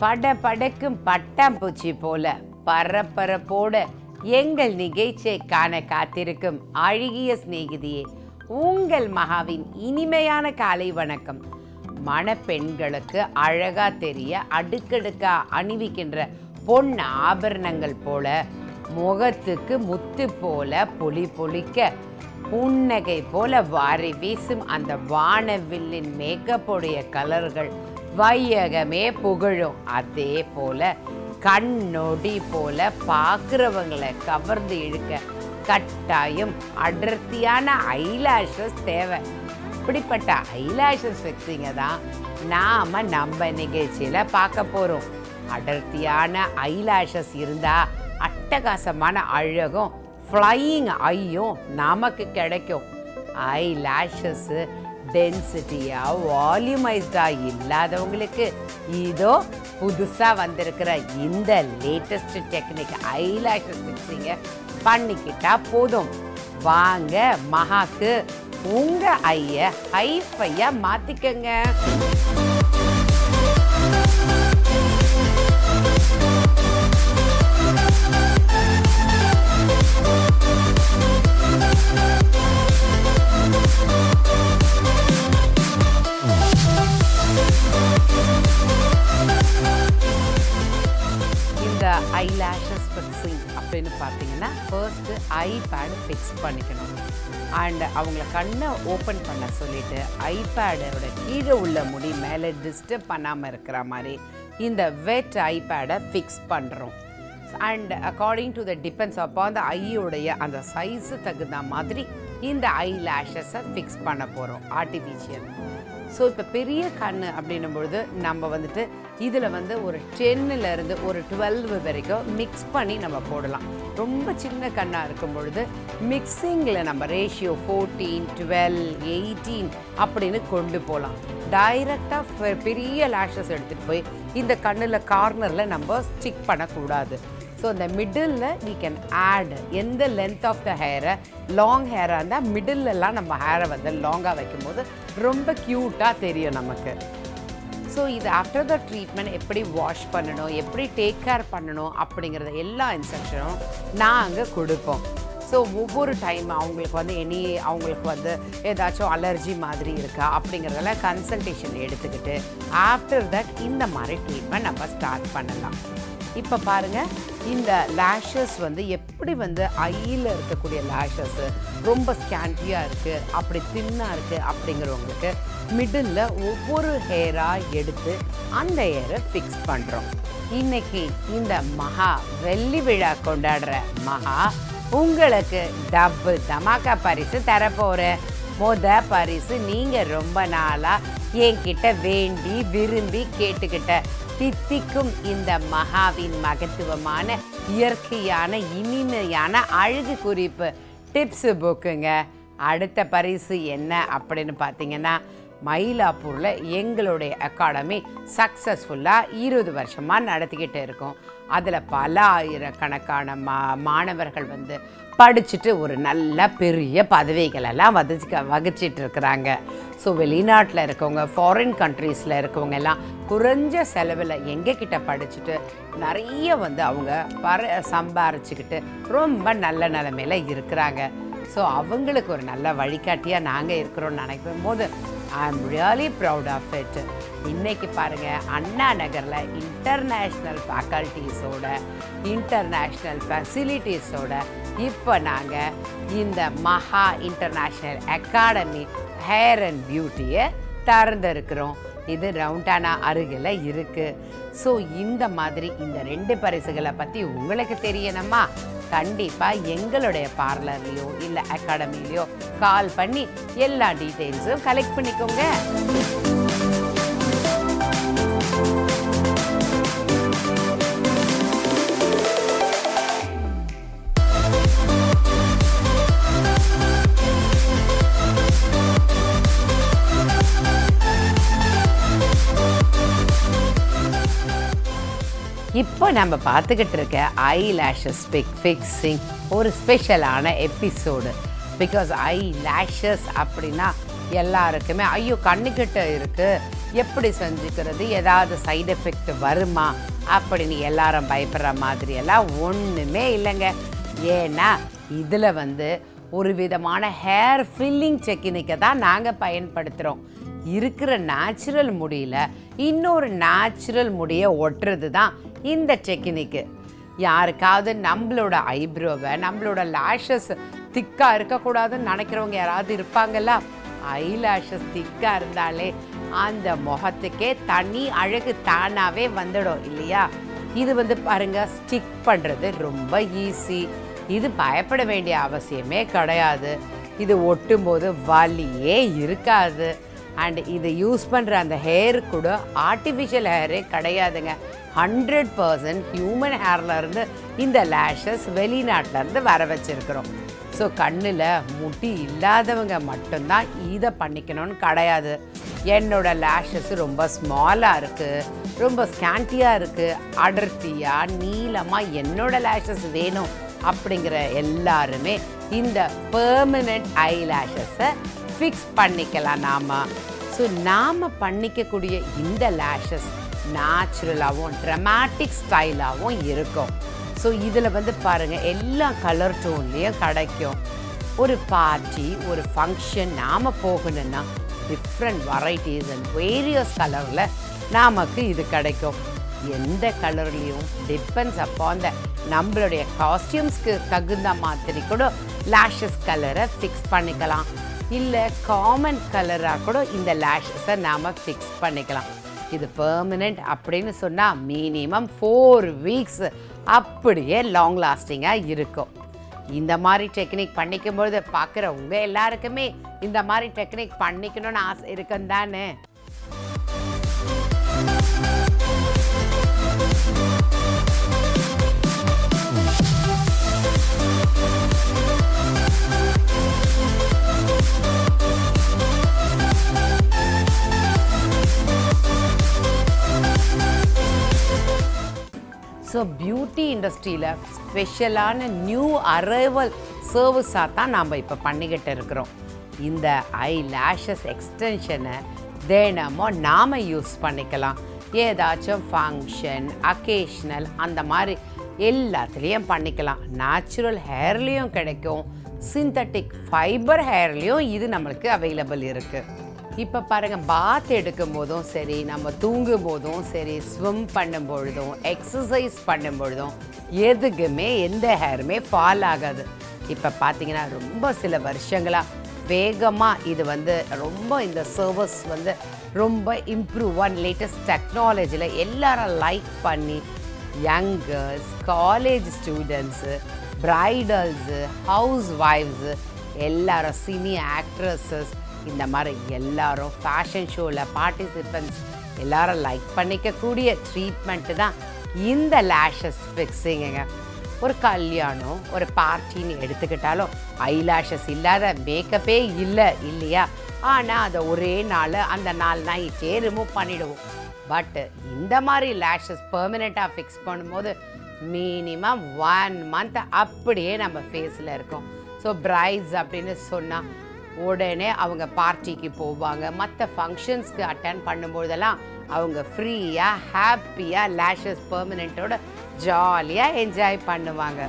படபடக்கும் பட்டாம்பூச்சி போல பரபரப்போட எங்கள் நிகழ்ச்சியை காண காத்திருக்கும் அழகிய சிநேகிதியே, உங்கள் மகாவின் இனிமையான காலை வணக்கம். மணப்பெண்களுக்கு அழகா தெரிய அடுக்கடுக்கா அணிவிக்கின்ற பொன் ஆபரணங்கள் போல, முகத்துக்கு முத்து போல பொலி பொலிக்க, புன்னகை போல வாரி வீசும் அந்த வானவில்லின் மேக்கப்புடைய கலர்கள் வையகமே புகழும். அதே போல கண்ணொடி போல பார்க்குறவங்களை கவர்ந்து இழுக்க கட்டாயம் அடர்த்தியான ஐலாஷஸ் தேவை. இப்படிப்பட்ட ஐலாஷஸ் ஃபிக்ஸிங்கை தான் நாம் நம்ம நிகழ்ச்சியில் பார்க்க போகிறோம். அடர்த்தியான ஐலாஷஸ் இருந்தால் அட்டகாசமான அழகும் ஃப்ளையிங் ஐயும் நமக்கு கிடைக்கும். ஐலாஷஸ்ஸு டென்சிட்டியாக வால்யூமைஸ்டாக இல்லாதவங்களுக்கு இதோ புதுசாக வந்திருக்கிற இந்த லேட்டஸ்ட் டெக்னிக் ஐலாஷஸ் ஃபிக்ஸிங்கை பண்ணிக்கிட்டா போதும். வாங்க மகாக்கு உங்கள் ஐயை ஹைஃபையாக மாற்றிக்கங்க. இந்த ஐலாஷஸ் ஃபிக்ஸிங் அப்படின்னு பார்த்தீங்கன்னா ஃபர்ஸ்ட்டு ஐபேட் ஃபிக்ஸ் பண்ணிக்கணும். அண்ட் அவங்கள கண்ணை ஓப்பன் பண்ண சொல்லிவிட்டு ஐபேடோட கீழே உள்ள முடி மேலே டிஸ்டர்ப் பண்ணாமல் இருக்கிற மாதிரி இந்த வெட் ஐபேடை ஃபிக்ஸ் பண்ணுறோம். And according to the depends அப்போ அந்த ஐயோடைய அந்த சைஸு தகுந்த மாதிரி இந்த ஐலாஷஸை ஃபிக்ஸ் பண்ண போகிறோம் ஆர்டிஃபிஷியல். ஸோ இப்போ பெரிய கண் அப்படின்னும் பொழுது நம்ம வந்துட்டு இதில் ஒரு 10லேருந்து ஒரு 12 வரைக்கும் மிக்ஸ் பண்ணி நம்ம போடலாம். ரொம்ப சின்ன கண்ணாக இருக்கும் பொழுது மிக்சிங்கில் நம்ம ரேஷியோ 14, 12, 18 அப்படின்னு கொண்டு போகலாம். டைரெக்டாக பெரிய லேஷஸ் எடுத்துகிட்டு போய் இந்த கண்ணில் கார்னரில் நம்ம ஸ்டிக் பண்ணக்கூடாது. ஸோ இந்த மிடிலில் we can add எந்த லென்த் ஆஃப் த ஹேரை, லாங் ஹேராக இருந்தால் மிடிலெலாம் நம்ம ஹேரை லாங்காக வைக்கும்போது ரொம்ப க்யூட்டாக தெரியும் நமக்கு. ஸோ இது ஆஃப்டர் த ட்ரீட்மெண்ட் எப்படி வாஷ் பண்ணணும், எப்படி டேக் கேர் பண்ணணும் அப்படிங்கிறத எல்லா இன்ஸ்ட்ரக்ஷனும் நாங்கள் கொடுப்போம். ஸோ ஒவ்வொரு டைம் அவங்களுக்கு ஏதாச்சும் அலர்ஜி மாதிரி இருக்கா அப்படிங்கிறதெல்லாம் கன்சல்டேஷன் எடுத்துக்கிட்டு ஆஃப்டர் தட் இந்த மாதிரி ட்ரீட்மெண்ட் நம்ம ஸ்டார்ட் பண்ணலாம். இப்போ பாருங்கள், இந்த லேஷஸ் எப்படி ஐயில் இருக்கக்கூடிய லேஷஸ்ஸு ரொம்ப ஸ்கேண்டியாக இருக்குது, அப்படி தின்னாக இருக்குது அப்படிங்கிறவங்களுக்கு மிடில் ஒவ்வொரு ஹேராக எடுத்து அந்த ஹேரை ஃபிக்ஸ் பண்ணுறோம். இன்றைக்கி இந்த மகா வெள்ளி விழா கொண்டாடுற மகா உங்களுக்கு டபுள் தமாக்கா பரிசு தரப்போகிறேன். பரிசு நீங்கள் ரொம்ப நாளாக என்கிட்ட வேண்டி விரும்பி கேட்டுக்கிட்ட தித்திக்கும் இந்த மகாவின் மகத்துவமான இயற்கையான இனிமையான அழகு குறிப்பு டிப்ஸு புக்குங்க. அடுத்த பரிசு என்ன அப்படின்னு பார்த்தீங்கன்னா, மயிலாப்பூரில் எங்களுடைய அகாடமி சக்ஸஸ்ஃபுல்லாக 20 வருஷமாக நடத்திக்கிட்டு இருக்கோம். அதில் பல ஆயிரக்கணக்கான மாணவர்கள் படிச்சுட்டு ஒரு நல்ல பெரிய பதவிகளெல்லாம் வகிச்சிட்டு இருக்கிறாங்க. ஸோ வெளிநாட்டில் இருக்கவங்க, ஃபாரின் கண்ட்ரீஸில் இருக்கவங்க எல்லாம் குறைஞ்ச செலவில் எங்ககிட்ட படிச்சுட்டு நிறைய அவங்க சம்பாரிச்சுக்கிட்டு ரொம்ப நல்ல நிலைமையில் இருக்கிறாங்க. ஸோ அவங்களுக்கு ஒரு நல்ல வழிகாட்டியாக நாங்கள் இருக்கிறோன்னு நினைக்கும் போது I am really proud of it. இன்றைக்கி பாருங்கள், அண்ணா நகரில் இன்டர்நேஷ்னல் ஃபேக்கல்ட்டிஸோட, இன்டர்நேஷ்னல் ஃபெசிலிட்டிஸோட இப்போ நாங்கள் இந்த மகா இன்டர்நேஷ்னல் அகாடமி ஹேர் அண்ட் பியூட்டியை திறந்துருக்கிறோம். இது ரவுண்டானா அருகில் இருக்குது. ஸோ இந்த மாதிரி இந்த 2 பரிசுகளை பற்றி உங்களுக்கு தெரியணுமா? கண்டிப்பாக எங்களுடைய பார்லர்லேயோ இல்லை அகாடமிலையோ கால் பண்ணி எல்லா டீட்டெயில்ஸும் கலெக்ட் பண்ணிக்கோங்க. இப்போ நம்ம பார்த்துக்கிட்டு இருக்க ஐலாஷஸ் ஃபிக்ஸிங் ஒரு ஸ்பெஷலான எபிசோடு. பிகாஸ் ஐலாஷஸ் அப்படின்னா எல்லாருக்குமே ஐயோ கண்ணுக்கிட்ட இருக்குது, எப்படி செஞ்சுக்கிறது, ஏதாவது சைடு எஃபெக்ட் வருமா அப்படின்னு எல்லாரும் பயப்படுற மாதிரியெல்லாம் ஒன்றுமே இல்லைங்க. ஏன்னா இதில் வந்து ஒரு விதமான ஹேர் ஃபில்லிங் டெக்னிக்கை தான் நாங்கள் பயன்படுத்துகிறோம். இருக்கிற நேச்சுரல் முடியில் இன்னொரு நேச்சுரல் முடியை ஒட்டுறது தான் இந்த டெக்னிக்கு. யாருக்காவது நம்மளோட ஐப்ரோவை, நம்மளோட லேஷஸ் திக்காக இருக்கக்கூடாதுன்னு நினைக்கிறவங்க யாராவது இருப்பாங்கல்ல, ஐலாஷஸ் திக்காக இருந்தாலே அந்த முகத்துக்கே தனி அழகு தானாகவே வந்துடும் இல்லையா? இது வந்து பாருங்கள், ஸ்டிக் பண்ணுறது ரொம்ப ஈஸி. இது பயப்பட வேண்டிய அவசியமே கிடையாது. இது ஒட்டும்போது வலியே இருக்காது. அண்ட் இதை யூஸ் பண்ணுற அந்த ஹேர் கூட ஆர்டிஃபிஷியல் ஹேரே கிடையாதுங்க. 100% ஹியூமன் ஹேர்லேருந்து இந்த லேஷஸ் வெளிநாட்டிலேருந்து வர வச்சுருக்கிறோம். ஸோ கண்ணில் முடி இல்லாதவங்க மட்டும்தான் இதை பண்ணிக்கணும்னு கிடையாது. என்னோடய லேஷஸ் ரொம்ப ஸ்மாலாக இருக்குது, ரொம்ப ஸ்கேண்டியாக இருக்குது, அடர்த்தியாக நீளமாக என்னோடய லேஷஸ் வேணும் அப்படிங்கிற எல்லாருமே இந்த பெர்மனெண்ட் ஐ லேஷஸை ஃபிக்ஸ் பண்ணிக்கலாம் நாம். ஸோ நாம் பண்ணிக்கக்கூடிய இந்த லேஷஸ் நேச்சுரலாகவும் ட்ரமாட்டிக் ஸ்டைலாகவும் இருக்கும். ஸோ இதில் வந்து பாருங்கள், எல்லா கலர் டோன்லேயும் கிடைக்கும். ஒரு பார்ட்டி, ஒரு ஃபங்க்ஷன் நாம் போகணுன்னா டிஃப்ரெண்ட் வெரைட்டிஸ் அண்ட் வேரியஸ் கலரில் நமக்கு இது கிடைக்கும். எந்த கலர்லேயும் டிபெண்ட்ஸ் அப்பான் த நம்மளுடைய காஸ்டியூம்ஸ்க்கு தகுந்த மாதிரி கூட லேஷஸ் கலரை ஃபிக்ஸ் பண்ணிக்கலாம். இல்லை காமன் கலராக கூட இந்த லேஷஸை நாம் ஃபிக்ஸ் பண்ணிக்கலாம். இது பெர்மனெண்ட் அப்படின்னு சொன்னால் மினிமம் 4 வீக்ஸ் அப்படியே லாங் லாஸ்டிங்காக இருக்கும். இந்த மாதிரி டெக்னிக் பண்ணிக்கும்பொழுது பார்க்குறவங்க எல்லாருக்குமே இந்த மாதிரி டெக்னிக் பண்ணிக்கணும்னு ஆசை இருக்குன்னு தானே. ஸோ பியூட்டி இண்டஸ்ட்ரியில் ஸ்பெஷலான நியூ அரைவல் சர்வீஸாக தான் நாம் இப்போ பண்ணிக்கிட்டு இருக்கிறோம். இந்த ஐ லேஷஸ் எக்ஸ்டென்ஷனை தினமும் நாம் யூஸ் பண்ணிக்கலாம். ஏதாச்சும் ஃபங்க்ஷன், அக்கேஷ்னல் அந்த மாதிரி எல்லாத்துலேயும் பண்ணிக்கலாம். நேச்சுரல் ஹேர்லேயும் கிடைக்கும், சிந்தட்டிக் ஃபைபர் ஹேர்லேயும் இது நம்மளுக்கு அவைலபிள் இருக்குது. இப்போ பாருங்கள், பாத் எடுக்கும் போதும் சரி, நம்ம தூங்கும் போதும் சரி, ஸ்விம் பண்ணும் பொழுதும், எக்ஸசைஸ் பண்ணும் பொழுதும் எதுக்குமே எந்த ஹேருமே ஃபால் ஆகாது. இப்போ பார்த்தீங்கன்னா ரொம்ப சில வருஷங்களாக வேகமாக இது வந்து ரொம்ப இந்த சர்வீஸ் வந்து ரொம்ப இம்ப்ரூவ் ஆன் லேட்டஸ்ட் டெக்னாலஜியில் எல்லாரும் லைக் பண்ணி யங்கர்ஸ், காலேஜ் ஸ்டூடெண்ட்ஸு, பிரைடல்ஸு, ஹவுஸ் ஒய்ஃப்ஸு எல்லாரும், சினி ஆக்ட்ரஸஸ், இந்த மாதிரி எல்லாரும் ஃபேஷன் ஷோவில் பார்ட்டிசிபெண்ட்ஸ் எல்லாரும் லைக் பண்ணிக்கக்கூடிய ட்ரீட்மெண்ட்டு தான் இந்த லேஷஸ் ஃபிக்ஸிங்க. ஒரு கல்யாணம், ஒரு பார்ட்டின்னு எடுத்துக்கிட்டாலும் ஐலாஷஸ் இல்லாத மேக்கப்பே இல்லை இல்லையா? ஆனால் அதை ஒரே நாள் அந்த 4 நைட்டே ரிமூவ் பண்ணிவிடுவோம். பட்டு இந்த மாதிரி லேஷஸ் பெர்மனெண்ட்டாக ஃபிக்ஸ் பண்ணும்போது மினிமம் 1 மந்த் அப்படியே நம்ம ஃபேஸில் இருக்கும். ஸோ பிரைட்ஸ் அப்படின்னு சொன்னால் உடனே அவங்க பார்ட்டிக்கு போவாங்க, மற்ற ஃபங்க்ஷன்ஸ்க்கு அட்டென்ட் பண்ணும்போதெல்லாம் அவங்க ஃப்ரீயாக ஹாப்பியாக லேஷஸ் பெர்மனெண்ட்டோட ஜாலியாக என்ஜாய் பண்ணுவாங்க.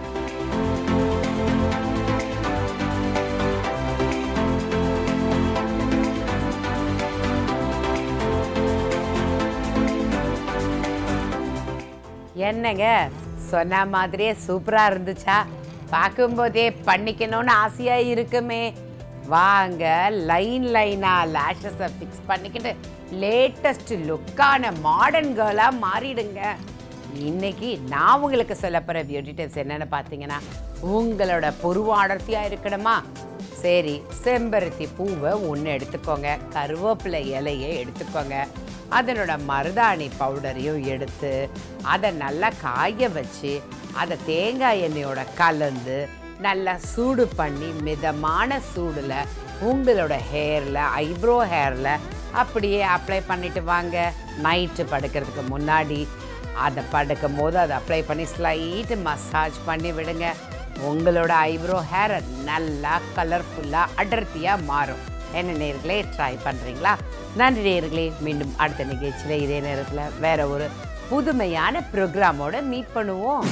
என்னங்க, சொன்ன மாதிரியே சூப்பராக இருந்துச்சா? பார்க்கும்போதே பண்ணிக்கணும்னு ஆசையாக இருக்குமே. வாங்க, லைனாக லேஷஸை ஃபிக்ஸ் பண்ணிக்கிட்டு லேட்டஸ்ட் லுக்கான மாடர்ன் கேர்ளாக மாறிடுங்க. இன்னைக்கு நான் உங்களுக்கு சொல்ல போகிற பியூட்டி டிப்ஸ் என்னென்னு பார்த்தீங்கன்னா, உங்களோட புருவாடர்த்தியாக இருக்கணுமா? சரி, செம்பருத்தி பூவை 1 எடுத்துக்கோங்க, கருவேப்பிலை இலையை எடுத்துக்கோங்க, அதனோட மருதாணி பவுடரையும் எடுத்து அதை நல்லா காய வச்சு அதை தேங்காய் எண்ணெயோட கலந்து நல்லா சூடு பண்ணி மிதமான சூடில் உங்களோட ஹேரில், ஐப்ரோ ஹேரில் அப்படியே அப்ளை பண்ணிட்டு வாங்க. நைட்டு படுக்கிறதுக்கு முன்னாடி அதை படுக்கும் போது அதை அப்ளை பண்ணி ஸ்லைட்டு மசாஜ் பண்ணி விடுங்க. உங்களோட ஐப்ரோ ஹேர் நல்லா கலர்ஃபுல்லாக அடர்த்தியாக மாறும். என்ன நேயர்களே ட்ரை பண்ணுறீங்களா? நன்றி நேயர்களே. மீண்டும் அடுத்த நிகழ்ச்சியில் இதே நேரத்தில் வேற ஒரு புதுமையான ப்ரோக்ராமோட மீட் பண்ணுவோம்.